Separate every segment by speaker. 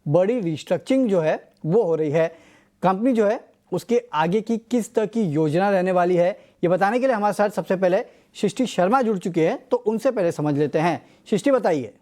Speaker 1: बड़ी रिस्ट्रक्चरिंग जो है वो हो रही है। कंपनी जो है उसके आगे की किस तरह की योजना रहने वाली है, ये बताने के लिए हमारे साथ सबसे पहले सृष्टि शर्मा जुड़ चुके हैं, तो उनसे पहले समझ लेते हैं। सृष्टि, बताइए।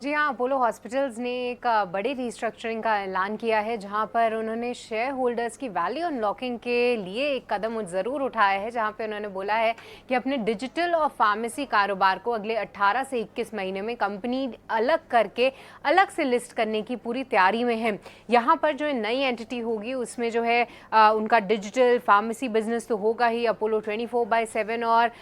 Speaker 2: जी हाँ, अपोलो हॉस्पिटल्स ने एक बड़ी रीस्ट्रक्चरिंग का ऐलान किया है, जहां पर उन्होंने शेयर होल्डर्स की वैल्यू अनलॉकिंग के लिए एक कदम ज़रूर उठाया है, जहां पे उन्होंने बोला है कि अपने डिजिटल और फार्मेसी कारोबार को अगले 18 से 21 महीने में कंपनी अलग करके अलग से लिस्ट करने की पूरी तैयारी में है। यहाँ पर जो नई एंटिटी होगी उसमें जो है उनका डिजिटल फार्मेसी बिजनेस तो होगा ही, अपोलो 24/7 और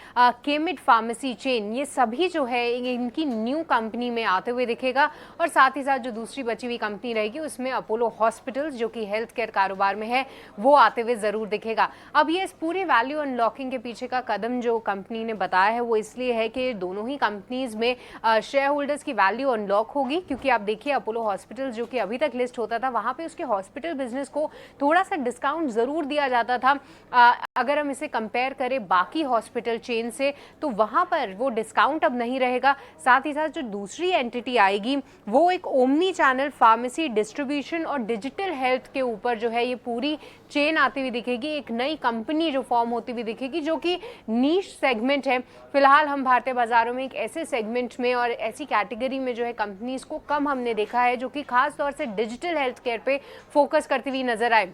Speaker 2: केमिड फार्मेसी चेन, ये सभी जो है इनकी न्यू कंपनी में आते हुए दिखेगा। और साथ ही साथ जो दूसरी बची हुई कंपनी रहेगी उसमें अपोलो हॉस्पिटल्स, जो कि हेल्थ केयर कारोबार में है, वो आते हुए जरूर दिखेगा। अब ये इस पूरी वैल्यू अनलॉकिंग के पीछे का कदम जो कंपनी ने बताया है वो इसलिए है कि दोनों ही कंपनीज में शेयर होल्डर्स की वैल्यू अनलॉक होगी, क्योंकि आप देखिए अपोलो हॉस्पिटल्स जो कि अभी तक लिस्ट होता था, वहां पे उसके हॉस्पिटल बिजनेस को थोड़ा सा डिस्काउंट जरूर दिया जाता था। अगर हम इसे कंपेयर करें बाकी हॉस्पिटल चेन से, तो वहां पर वो डिस्काउंट अब नहीं रहेगा। साथ ही साथ जो दूसरी एंटिटी आएगी वो एक ओमनी चैनल फार्मेसी डिस्ट्रीब्यूशन और डिजिटल हेल्थ के ऊपर जो है ये पूरी चेन आती हुई दिखेगी। एक नई कंपनी जो फॉर्म होती हुई दिखेगी, जो कि नीश सेगमेंट है। फिलहाल हम भारतीय बाजारों में एक ऐसे सेगमेंट में और ऐसी कैटेगरी में जो है कंपनीज को कम हमने देखा है, जो कि खास तौर से डिजिटल हेल्थ केयर पे फोकस करती हुई नजर आए।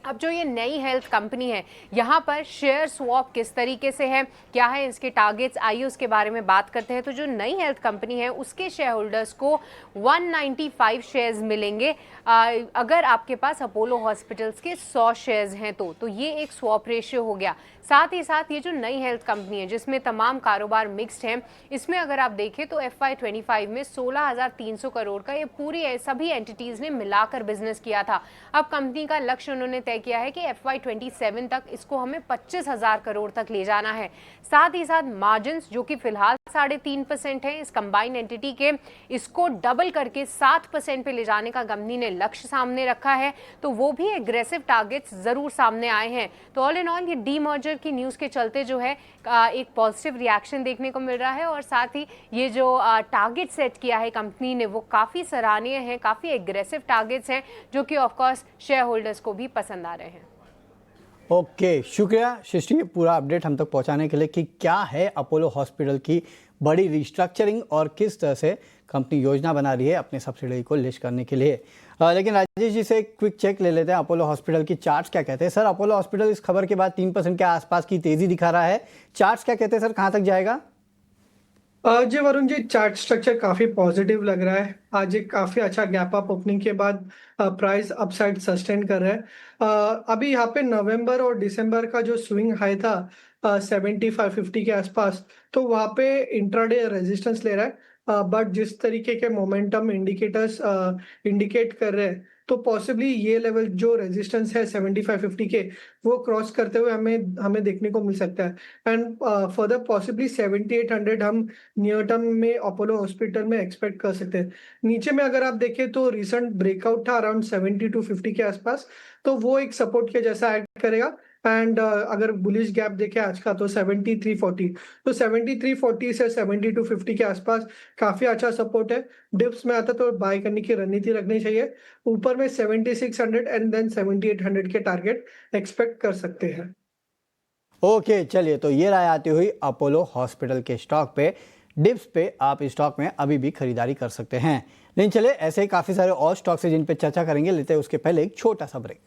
Speaker 2: अब जो ये नई हेल्थ कंपनी है, यहाँ पर शेयर स्वैप किस तरीके से है, क्या है इसके टारगेट्स, आइए उसके बारे में बात करते हैं। तो जो नई हेल्थ कंपनी है उसके शेयर होल्डर्स को 195 शेयर्स मिलेंगे अगर आपके पास अपोलो हॉस्पिटल्स के 100 शेयर्स हैं तो ये एक स्वैप रेशियो हो गया। साथ ही साथ ये जो नई हेल्थ कंपनी है जिसमें तमाम कारोबार मिक्स्ड हैं, इसमें अगर आप देखें तो FY25 में 16,300 करोड़ का ये पूरी सभी एंटिटीज ने मिलाकर बिजनेस किया था। अब कंपनी का लक्ष्य उन्होंने तय किया है कि FY27 तक इसको हमें 25,000 करोड़ तक ले जाना है। साथ ही साथ मार्जिन्स जो कि फिलहाल 3.5% है इस कंबाइंड एंटिटी के, इसको डबल करके 7% पे ले जाने का कंपनी ने लक्ष्य सामने रखा है। तो वो भी एग्रेसिव टारगेट्स जरूर सामने आए हैं। तो ऑल इन ऑल ये डीमर्जर की न्यूज के चलते जो है एक पॉजिटिव रिएक्शन देखने को मिल रहा है, और साथ ही ये जो टारगेट सेट किया है कंपनी ने वो काफी सराहनीय है, काफी एग्रेसिव टारगेट्स हैं, जो कि ऑफकोर्स शेयर होल्डर्स को भी पसंद आ रहे हैं।
Speaker 1: ओके, शुक्रिया सृष्टि पूरा अपडेट हम तक पहुंचाने के लिए कि क्या है अपोलो हॉस्पिटल की बड़ी रिस्ट्रक्चरिंग और किस तरह से कंपनी योजना बना रही है अपने सब्सिडरी को लिस्ट करने के लिए। लेकिन राजेश जी से एक क्विक चेक ले लेते हैं, अपोलो हॉस्पिटल की चार्ट्स क्या कहते हैं। सर, अपोलो हॉस्पिटल इस खबर के बाद 3% के आसपास की तेजी दिखा रहा है, चार्ट्स क्या कहते हैं सर, कहाँ तक जाएगा?
Speaker 3: जी वरुण जी, चार्ट स्ट्रक्चर काफी पॉजिटिव लग रहा है। आज एक काफी अच्छा गैप अप ओपनिंग के बाद प्राइस अपसाइड सस्टेन कर रहा है। अभी यहाँ पे नवंबर और दिसंबर का जो स्विंग हाई था 75-50 के आसपास, तो वहाँ पे इंट्राडे रेजिस्टेंस ले रहा है। बट जिस तरीके के मोमेंटम इंडिकेटर्स इंडिकेट कर रहे हैं, तो पॉसिबली ये लेवल जो रेजिस्टेंस है 75-50 के, वो क्रॉस करते हुए हमें देखने को मिल सकता है। एंड फर्दर पॉसिबली 7800 हम नियर टर्म में अपोलो हॉस्पिटल में एक्सपेक्ट कर सकते हैं। नीचे में अगर आप देखें तो रिसेंट ब्रेकआउट था अराउंड 70-50 के आसपास, तो वो एक सपोर्ट के जैसा एक्ट करेगा। एंड अगर बुलिश गैप देखें आज का तो 7340, तो 7340 से 7250 के आसपास काफी अच्छा सपोर्ट है। डिप्स में आता तो बाय करने की रणनीति रखनी चाहिए। ऊपर में 7600 एंड देन 7800 के टारगेट एक्सपेक्ट कर सकते हैं।
Speaker 1: ओके, चलिए, तो ये राय आती हुई अपोलो हॉस्पिटल के स्टॉक पे, डिप्स पे आप इस स्टॉक में अभी भी खरीदारी कर सकते हैं। लेकिन चलिए, ऐसे ही काफ़ी सारे और स्टॉक्स हैं जिन पे चर्चा करेंगे, लेते हैं उसके पहले एक छोटा सा ब्रेक।